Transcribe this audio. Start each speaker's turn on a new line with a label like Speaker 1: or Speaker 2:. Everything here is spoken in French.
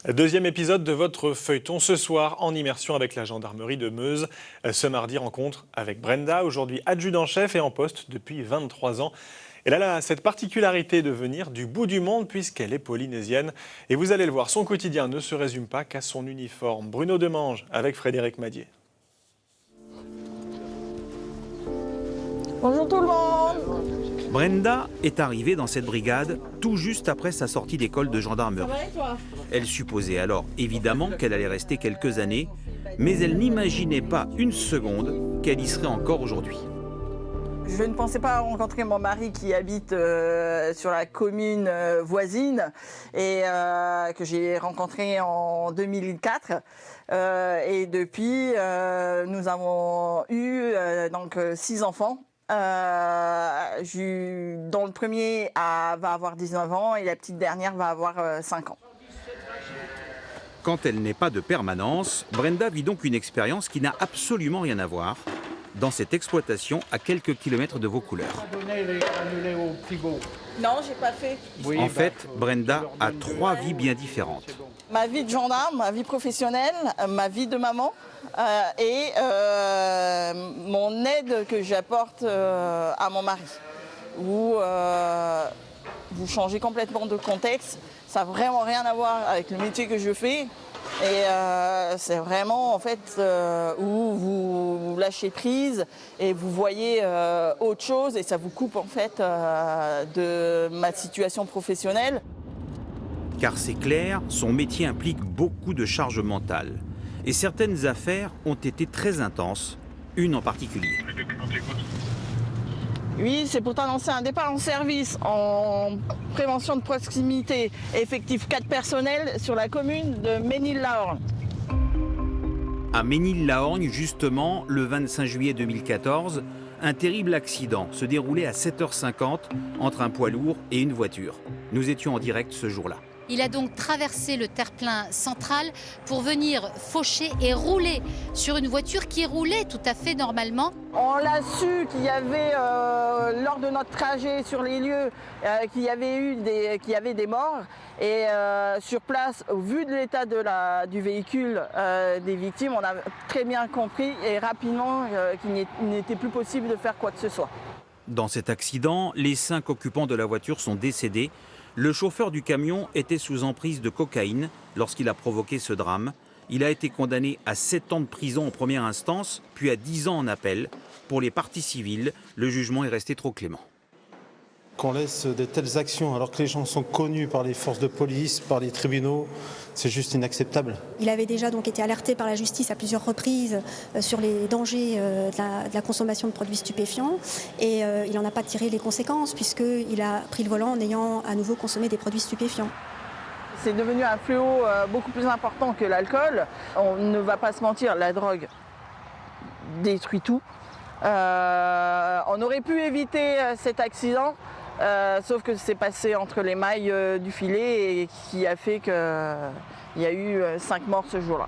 Speaker 1: Deuxième épisode de votre feuilleton ce soir en immersion avec la gendarmerie de Meuse. Ce mardi, rencontre avec Brenda, aujourd'hui adjudant-chef et en poste depuis 23 ans. Elle a cette particularité de venir du bout du monde puisqu'elle est polynésienne. Et vous allez le voir, son quotidien ne se résume pas qu'à son uniforme. Bruno Demange avec Frédéric Madier.
Speaker 2: Bonjour tout le monde.
Speaker 3: Brenda est arrivée dans cette brigade tout juste après sa sortie d'école de gendarmerie. Elle supposait alors évidemment qu'elle allait rester quelques années, mais elle n'imaginait pas une seconde qu'elle y serait encore aujourd'hui.
Speaker 2: Je ne pensais pas rencontrer mon mari qui habite sur la commune voisine et que j'ai rencontré en 2004. Et depuis, nous avons eu donc 6 enfants. Dont le premier va avoir 19 ans et la petite dernière va avoir 5 ans.
Speaker 3: Quand elle n'est pas de permanence, Brenda vit donc une expérience qui n'a absolument rien à voir dans cette exploitation à quelques kilomètres de Vaucouleurs.
Speaker 2: Non, j'ai pas fait.
Speaker 3: En fait, Brenda a 3 vies bien différentes.
Speaker 2: Ma vie de gendarme, ma vie professionnelle, ma vie de maman et mon aide que j'apporte à mon mari. Où vous changez complètement de contexte, ça n'a vraiment rien à voir avec le métier que je fais. Et c'est vraiment en fait où vous lâchez prise et vous voyez autre chose et ça vous coupe en fait de ma situation professionnelle.
Speaker 3: Car c'est clair, son métier implique beaucoup de charge mentale. Et certaines affaires ont été très intenses, une en particulier.
Speaker 2: Oui, c'est pour t'annoncer un départ en service en prévention de proximité. Effectif 4 personnels sur la commune de Ménil-la-Horgne.
Speaker 3: À Ménil-la-Horgne, justement, le 25 juillet 2014, un terrible accident se déroulait à 7h50 entre un poids lourd et une voiture. Nous étions en direct ce jour-là.
Speaker 4: Il a donc traversé le terre-plein central pour venir faucher et rouler sur une voiture qui roulait tout à fait normalement.
Speaker 2: On l'a su qu'il y avait, lors de notre trajet sur les lieux, qu'il y avait des morts. Et sur place, au vu de l'état du véhicule des victimes, on a très bien compris et rapidement qu'il n'était plus possible de faire quoi que ce soit.
Speaker 3: Dans cet accident, les 5 occupants de la voiture sont décédés. Le chauffeur du camion était sous emprise de cocaïne lorsqu'il a provoqué ce drame. Il a été condamné à 7 ans de prison en première instance, puis à 10 ans en appel. Pour les parties civiles, le jugement est resté trop clément.
Speaker 5: Qu'on laisse de telles actions alors que les gens sont connus par les forces de police, par les tribunaux, c'est juste inacceptable.
Speaker 6: Il avait déjà donc été alerté par la justice à plusieurs reprises sur les dangers de la consommation de produits stupéfiants et il n'en a pas tiré les conséquences puisqu'il a pris le volant en ayant à nouveau consommé des produits stupéfiants.
Speaker 2: C'est devenu un fléau beaucoup plus important que l'alcool. On ne va pas se mentir, la drogue détruit tout. On aurait pu éviter cet accident. Sauf que c'est passé entre les mailles du filet et qui a fait qu'il y a eu 5 morts ce jour-là.